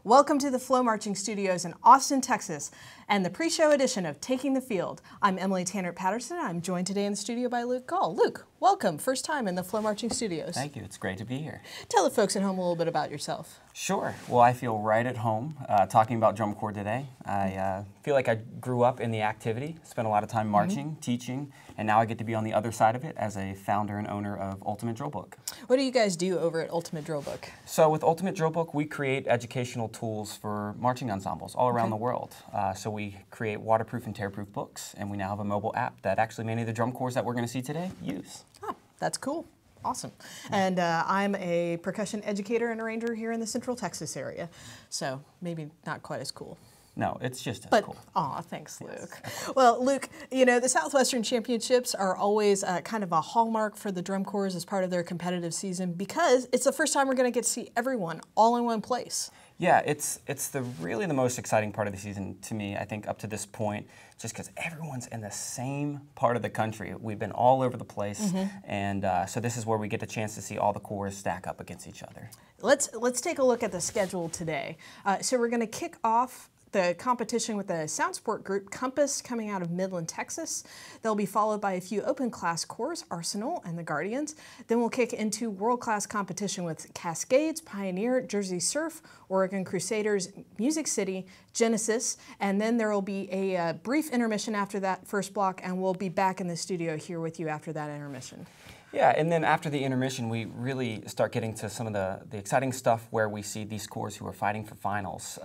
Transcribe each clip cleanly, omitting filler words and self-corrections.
Welcome to the FloMarching Studios in Austin, Texas, and the pre-show edition of Taking the Field. I'm Emily Tanner-Patterson. I'm joined today in the studio by Luke Gall. Luke, welcome. First time in the FloMarching Studios. Thank you. It's great to be here. Tell the folks at home a little bit about yourself. Sure. Well, I feel right at home talking about drum corps today. I feel like I grew up in the activity, spent a lot of time marching, teaching, and now I get to be on the other side of it as a founder and owner of Ultimate Drill Book. What do you guys do over at Ultimate Drill Book? So with Ultimate Drill Book, we create educational tools for marching ensembles all around the world. So we create waterproof and tearproof books, and we now have a mobile app that actually many of the drum corps that we're going to see today use. Oh, that's cool. Awesome. And I'm a percussion educator and arranger here in the Central Texas area, so maybe not quite as cool. No, it's just as cool. Aw, thanks, Luke. Yes. Well, Luke, you know, the Southwestern Championships are always kind of a hallmark for the drum corps as part of their competitive season because it's the first time we're going to get to see everyone all in one place. Yeah, it's really the most exciting part of the season to me, I think, up to this point, just because everyone's in the same part of the country. We've been all over the place, and so this is where we get the chance to see all the corps stack up against each other. Let's take a look at the schedule today. So we're going to kick off the competition with the sound sport group Compass coming out of Midland, Texas. They'll be followed by a few open class corps, Arsenal and the Guardians. Then we'll kick into world class competition with Cascades, Pioneer, Jersey Surf, Oregon Crusaders, Music City, Genesis, and then there will be a brief intermission after that first block, and we'll be back in the studio here with you after that intermission. Yeah, and then after the intermission, we really start getting to some of the exciting stuff where we see these corps who are fighting for finals.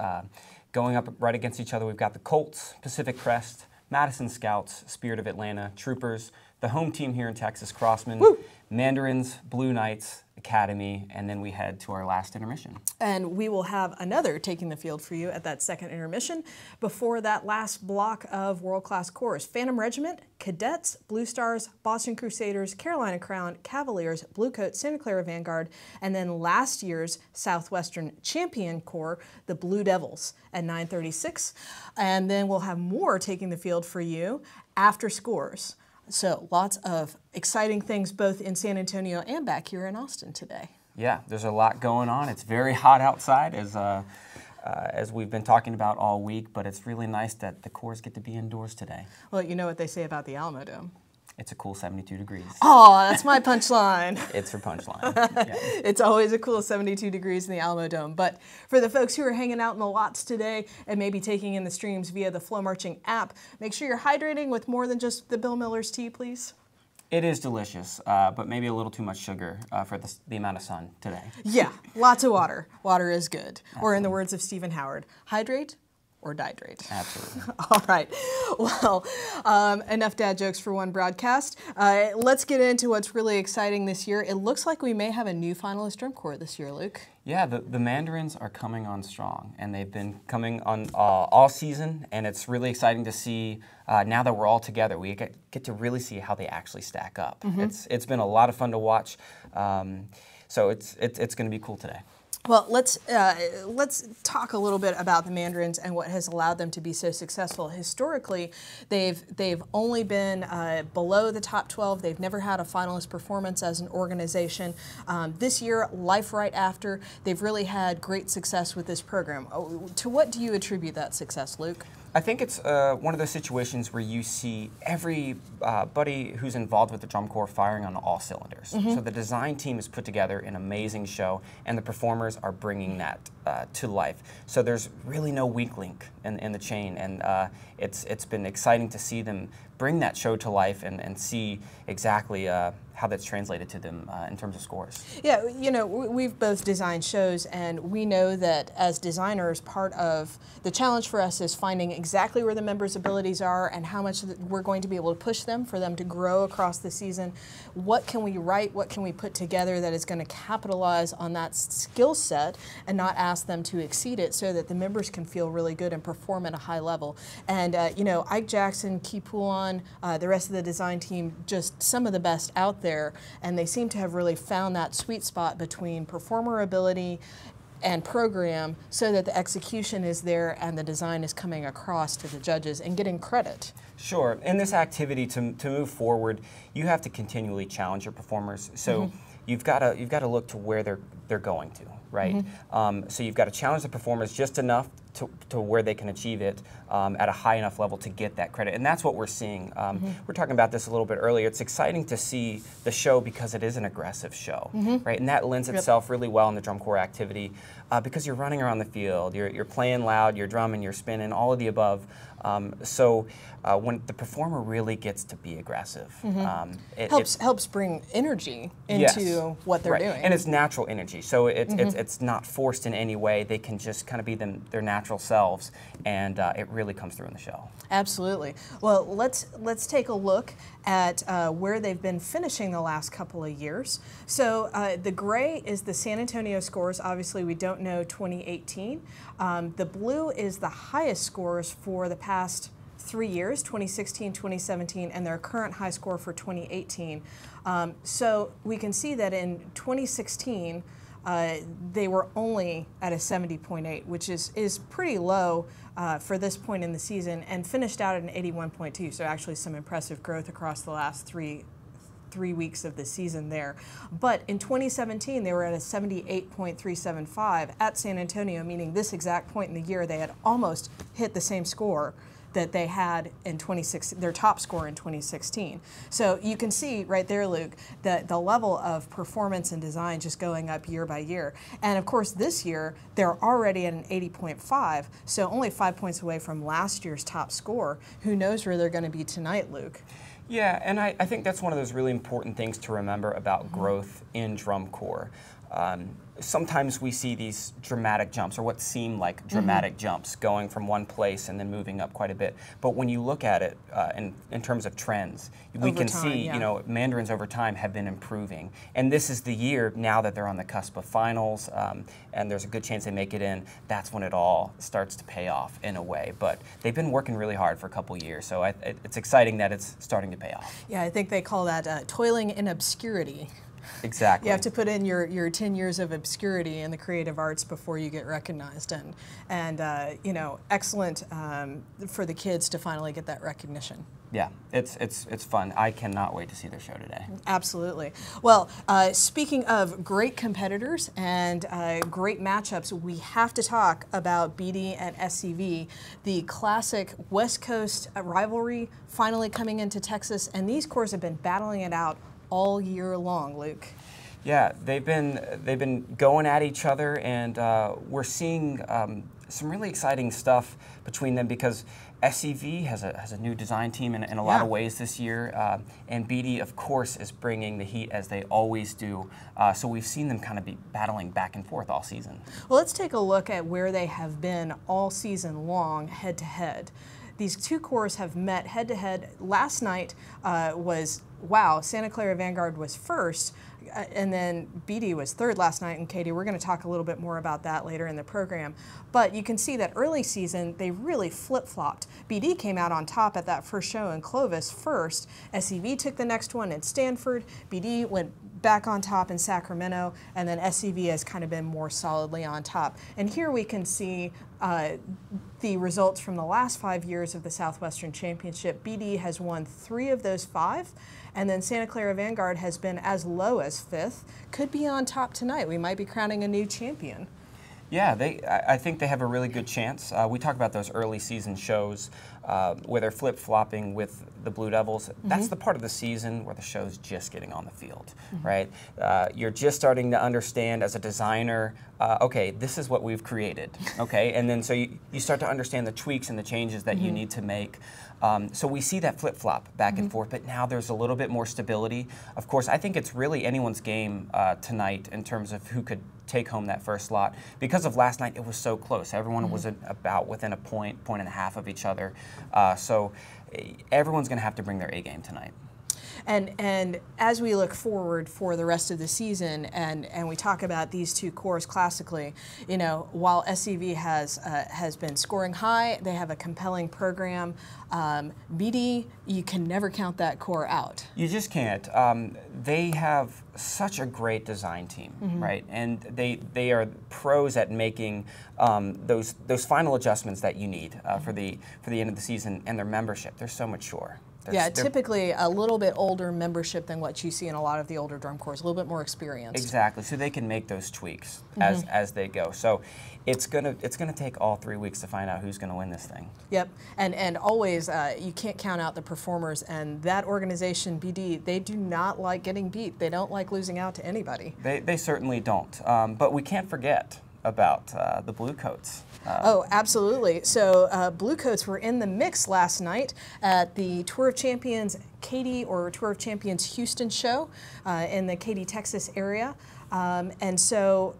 Going up right against each other, we've got the Colts, Pacific Crest, Madison Scouts, Spirit of Atlanta, Troopers, the home team here in Texas, Crossmen, Mandarins, Blue Knights, Academy, and then we head to our last intermission. And we will have another Taking the Field for you at that second intermission before that last block of world-class corps. Phantom Regiment, Cadets, Blue Stars, Boston Crusaders, Carolina Crown, Cavaliers, Blue Coats, Santa Clara Vanguard, and then last year's Southwestern Champion Corps, the Blue Devils at 9:36. And then we'll have more Taking the Field for you after scores. So lots of exciting things both in San Antonio and back here in Austin today. Yeah, there's a lot going on. It's very hot outside as we've been talking about all week, but it's really nice that the corps get to be indoors today. Well, you know what they say about the Alamo Dome. It's a cool 72 degrees. Oh, that's my punchline. It's your punchline. Yeah. It's always a cool 72 degrees in the Alamo Dome. But for the folks who are hanging out in the lots today and maybe taking in the streams via the FloMarching app, make sure you're hydrating with more than just the Bill Miller's tea, please. It is delicious, but maybe a little too much sugar for the amount of sun today. Yeah, lots of water. Water is good. Absolutely. Or in the words of Stephen Howard, hydrate or dihydrate. Absolutely. All right. Well, enough dad jokes for one broadcast. Let's get into what's really exciting this year. It looks like we may have a new finalist drum corps this year, Luke. Yeah, the Mandarins are coming on strong, and they've been coming on all season, and it's really exciting to see now that we're all together. We get to really see how they actually stack up. It's been a lot of fun to watch, so it's going to be cool today. Well, let's talk a little bit about the Mandarins and what has allowed them to be so successful. Historically, they've only been below the top 12. They've never had a finalist performance as an organization. This year, life right after, they've really had great success with this program. To what do you attribute that success, Luke? I think it's one of those situations where you see everybody who's involved with the drum corps firing on all cylinders. So the design team has put together an amazing show, and the performers are bringing that to life. So there's really no weak link in the chain, and it's been exciting to see them bring that show to life and see exactly how that's translated to them in terms of scores. Yeah, you know, we've both designed shows, and we know that as designers, part of the challenge for us is finding exactly where the members' abilities are and how much we're going to be able to push them for them to grow across the season. What can we write, what can we put together that is going to capitalize on that skill set and not ask them to exceed it so that the members can feel really good and perform at a high level. And, you know, Ike Jackson, Key Poulon, the rest of the design team, just some of the best out there, and they seem to have really found that sweet spot between performer ability and program so that the execution is there and the design is coming across to the judges and getting credit. Sure. In this activity, to move forward, you have to continually challenge your performers. So you've got to look to where they're going to. right? So you've got to challenge the performers just enough to where they can achieve it at a high enough level to get that credit. And that's what we're seeing. We're talking about this a little bit earlier. It's exciting to see the show because it is an aggressive show, right? And that lends itself really well in the drum corps activity because you're running around the field, you're playing loud, you're drumming, you're spinning, all of the above. So when the performer really gets to be aggressive, it helps bring energy into what they're doing. And it's natural energy, so it's not forced in any way. They can just kind of be their natural selves, and it really comes through in the show. Absolutely. Well, let's take a look at where they've been finishing the last couple of years. So the gray is the San Antonio scores. Obviously, we don't know 2018. The blue is the highest scores for the past 3 years, 2016, 2017, and their current high score for 2018. So we can see that in 2016, they were only at a 70.8, which is pretty low for this point in the season, and finished out at an 81.2. So actually some impressive growth across the last three weeks of the season there. But in 2017, they were at a 78.375 at San Antonio, meaning this exact point in the year they had almost hit the same score that they had in 2016, their top score in 2016. So you can see right there, Luke, that the level of performance and design just going up year by year. And of course, this year, they're already at an 80.5, so only 5 points away from last year's top score. Who knows where they're going to be tonight, Luke? Yeah, and I think that's one of those really important things to remember about growth in drum corps. Sometimes we see these dramatic jumps, or what seem like dramatic jumps, going from one place and then moving up quite a bit. But when you look at it in terms of trends, we can see, you know, Mandarins over time have been improving. And this is the year, now that they're on the cusp of finals, and there's a good chance they make it in, that's when it all starts to pay off in a way. But they've been working really hard for a couple years, so it's exciting that it's starting to pay off. Yeah, I think they call that toiling in obscurity. Exactly. You have to put in your 10 years of obscurity in the creative arts before you get recognized, and you know, excellent for the kids to finally get that recognition. Yeah, it's fun. I cannot wait to see their show today. Absolutely. Well, speaking of great competitors and great matchups, we have to talk about BD and SCV, the classic West Coast rivalry finally coming into Texas, and these corps have been battling it out all year long, Luke. Yeah, they've been going at each other, and we're seeing some really exciting stuff between them because SCV has a new design team in a lot of ways this year, and BD, of course, is bringing the heat as they always do. So we've seen them kind of be battling back and forth all season. Well, let's take a look at where they have been all season long, head to head. These two corps have met head to head. Last night was, wow, Santa Clara Vanguard was first, and then BD was third last night. And Katie, we're going to talk a little bit more about that later in the program. But you can see that early season, they really flip-flopped. BD came out on top at that first show in Clovis first. SCV took the next one in Stanford. BD went back on top in Sacramento, and then SCV has kind of been more solidly on top. And here we can see the results from the last 5 years of the Southwestern Championship. BD has won 3 of those 5, and then Santa Clara Vanguard has been as low as 5th. Could be on top tonight. We might be crowning a new champion. Yeah, I think they have a really good chance. We talk about those early season shows where they're flip-flopping with the Blue Devils. That's the part of the season where the show's just getting on the field, right? You're just starting to understand as a designer, okay, this is what we've created, okay? And then so you start to understand the tweaks and the changes that you need to make. So we see that flip-flop back and forth, but now there's a little bit more stability. Of course, I think it's really anyone's game tonight in terms of who could take home that first slot. Because of last night, it was so close. Everyone was about within a point and a half of each other. So everyone's going to have to bring their A game tonight. And as we look forward for the rest of the season, and we talk about these two corps classically, you know, while SCV has been scoring high, they have a compelling program. BD, you can never count that corps out. You just can't. They have such a great design team, right? And they are pros at making those final adjustments that you need for the end of the season. And their membership, they're so mature. Yeah, typically a little bit older membership than what you see in a lot of the older drum corps, a little bit more experienced. Exactly, so they can make those tweaks as they go. So it's gonna take all 3 weeks to find out who's gonna win this thing. Yep, and always you can't count out the performers, and that organization, BD, they do not like getting beat. They don't like losing out to anybody. They certainly don't, but we can't forget about the Blue Coats. Oh, absolutely. So Blue Coats were in the mix last night at the Tour of Champions Katy, or Tour of Champions Houston show in the Katy, Texas area. And so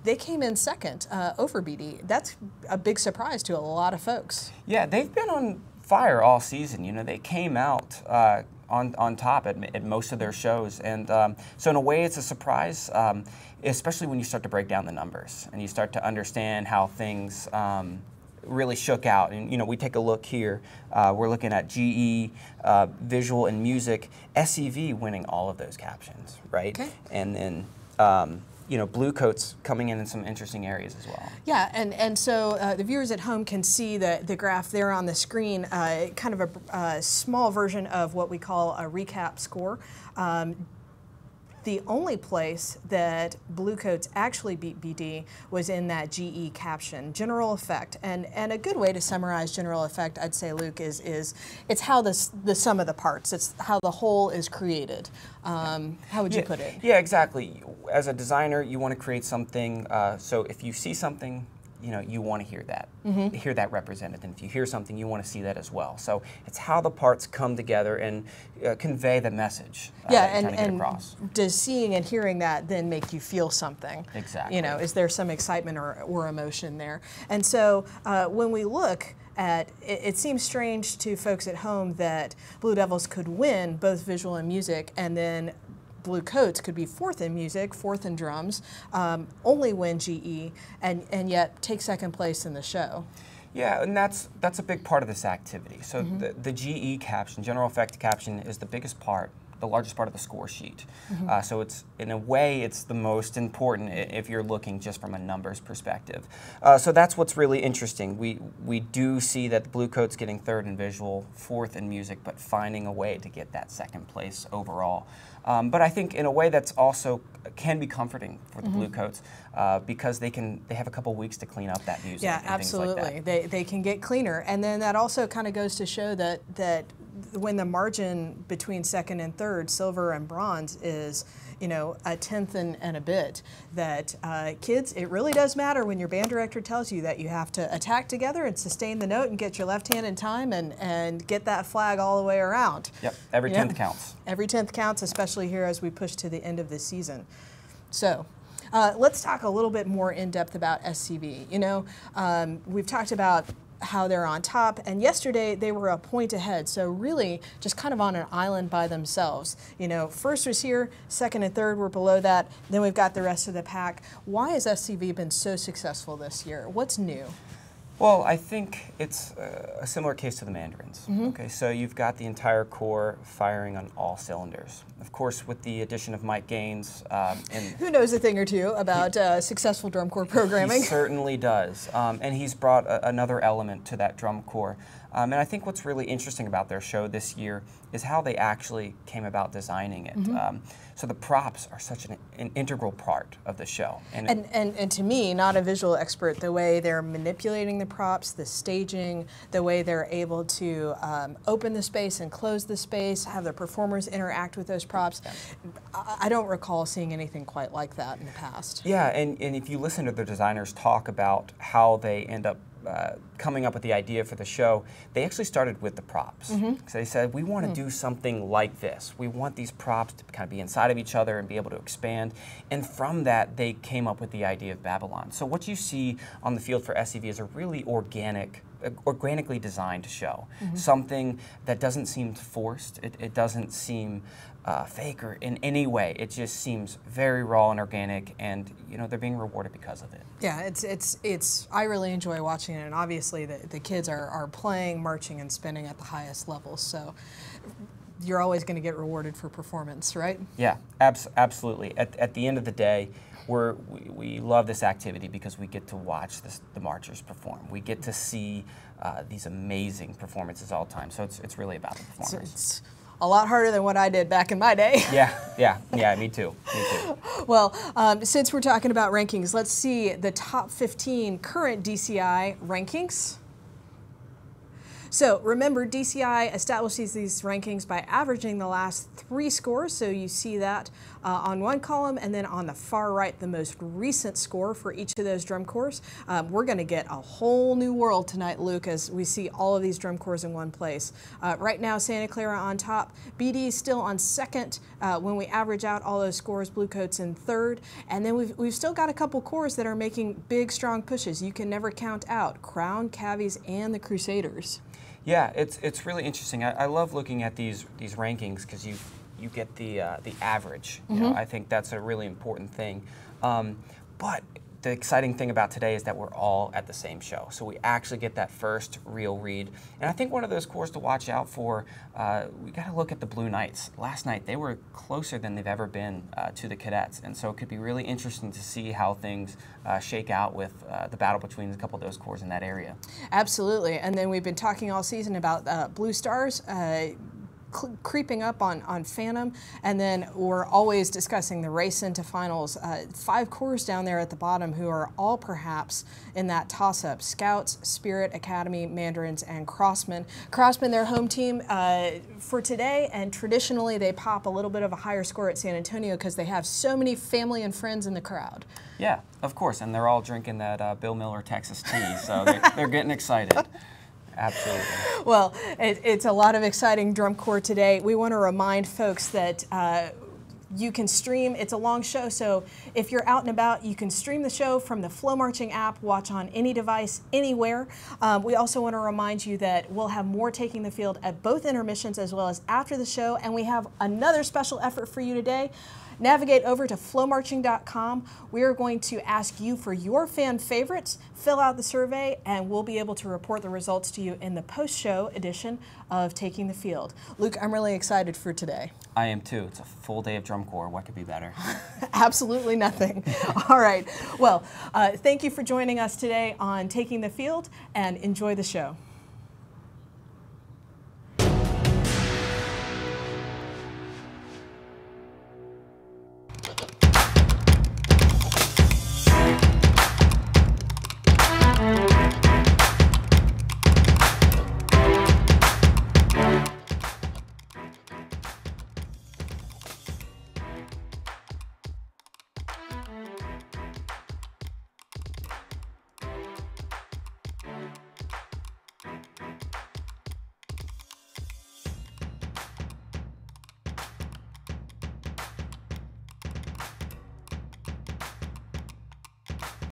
they came in second over BD. That's a big surprise to a lot of folks. Yeah, they've been on fire all season. You know, they came out on top at most of their shows, and so in a way it's a surprise, especially when you start to break down the numbers and you start to understand how things really shook out. And you know, we take a look here, we're looking at GE, visual and music, SCV winning all of those captions, right? Okay. And then you know, Blue Coats coming in some interesting areas as well. Yeah, and so the viewers at home can see the graph there on the screen, kind of a small version of what we call a recap score. The only place that Blue Coats actually beat BD was in that GE caption, general effect. And a good way to summarize general effect, I'd say, Luke, is it's how the sum of the parts. It's how the whole is created. How would you put it? Yeah, exactly. As a designer, you want to create something, so if you see something, you know, you want to hear that, hear that represented. And if you hear something, you want to see that as well. So it's how the parts come together and convey the message. And does seeing and hearing that then make you feel something? Exactly. You know, is there some excitement or emotion there? And so when we look at, it seems strange to folks at home that Blue Devils could win both visual and music, and then Blue Coats could be fourth in music, fourth in drums, only win GE, and yet take second place in the show. Yeah, and that's a big part of this activity. So the GE caption, general effect caption, is the biggest part, the largest part of the score sheet. So it's, in a way, it's the most important if you're looking just from a numbers perspective. So that's what's really interesting. We do see that the Blue Coats getting third in visual, fourth in music, but finding a way to get that second place overall. But I think in a way that's also can be comforting for the Blue Coats because they have a couple weeks to clean up that music. Yeah, and absolutely. Things like that. They can get cleaner, and then that also kind of goes to show that when the margin between second and third, silver and bronze, is, you know, a tenth and a bit, that kids, it really does matter when your band director tells you that you have to attack together and sustain the note and get your left hand in time and get that flag all the way around. Yep, every tenth counts. Every tenth counts, especially here as we push to the end of the season. So let's talk a little bit more in depth about SCV. You know, we've talked about how they're on top, and yesterday they were a point ahead, so really just kind of on an island by themselves. You know, first was here, second and third were below that, then we've got the rest of the pack. Why has SCV been so successful this year? What's new? Well, I think it's a similar case to the Mandarins. Okay, so you've got the entire corps firing on all cylinders. Of course, with the addition of Mike Gaines, and who knows a thing or two about successful drum corps programming? He certainly does, and he's brought another element to that drum corps. And I think what's really interesting about their show this year is how they actually came about designing it. So the props are such an integral part of the show. And to me, not a visual expert, the way they're manipulating the props, the staging, the way they're able to open the space and close the space, have the performers interact with those props. I don't recall seeing anything quite like that in the past. Yeah, and if you listen to the designers talk about how they end up coming up with the idea for the show, they actually started with the props. So they said, we want to do something like this. We want these props to kind of be inside of each other and be able to expand. And from that, they came up with the idea of Babylon. So what you see on the field for SCV is a really organically designed show. Something that doesn't seem forced. It doesn't seem fake or in any way. It just seems very raw and organic, and you know, they're being rewarded because of it. Yeah, it's I really enjoy watching it, and obviously the kids are playing, marching, and spinning at the highest levels, so you're always going to get rewarded for performance, right? Yeah, absolutely. At the end of the day, we love this activity because we get to watch the marchers perform. We get to see these amazing performances all the time. So it's really about the performers. It's a lot harder than what I did back in my day. Yeah, me too. Well, since we're talking about rankings, let's see the top 15 current DCI rankings. So remember, DCI establishes these rankings by averaging the last 3 scores. So you see that on one column, and then on the far right, the most recent score for each of those drum corps. We're going to get a whole new world tonight, Luke, as we see all of these drum corps in one place. Right now, Santa Clara on top. BD is still on second. When we average out all those scores, Blue Coats in third. And then we've still got a couple corps that are making big, strong pushes. You can never count out Crown, Cavies, and the Crusaders. Yeah, it's really interesting. I love looking at these rankings because you get the average. You know, I think that's a really important thing. But the exciting thing about today is that we're all at the same show, so we actually get that first real read. And I think one of those corps to watch out for, we got to look at the Blue Knights. Last night they were closer than they've ever been to the Cadets, and so it could be really interesting to see how things shake out with the battle between a couple of those corps in that area. Absolutely, and then we've been talking all season about Blue Stars creeping up on Phantom, and then we're always discussing the race into finals. 5 corps down there at the bottom who are all perhaps in that toss-up: Scouts, Spirit, Academy, Mandarins, and Crossmen. Crossmen, their home team for today, and traditionally they pop a little bit of a higher score at San Antonio because they have so many family and friends in the crowd. Yeah, of course, and they're all drinking that Bill Miller Texas tea, so they're getting excited. Absolutely. Well, it's a lot of exciting drum corps today. We want to remind folks that you can stream. It's a long show, so if you're out and about, you can stream the show from the FloMarching app, watch on any device, anywhere. We also want to remind you that we'll have more Taking the Field at both intermissions as well as after the show, and we have another special effort for you today. Navigate over to FloMarching.com. We are going to ask you for your fan favorites, fill out the survey, and we'll be able to report the results to you in the post-show edition of Taking the Field. Luke, I'm really excited for today. I am too. It's a full day of drum corps. What could be better? Absolutely nothing. All right. Well, thank you for joining us today on Taking the Field, and enjoy the show.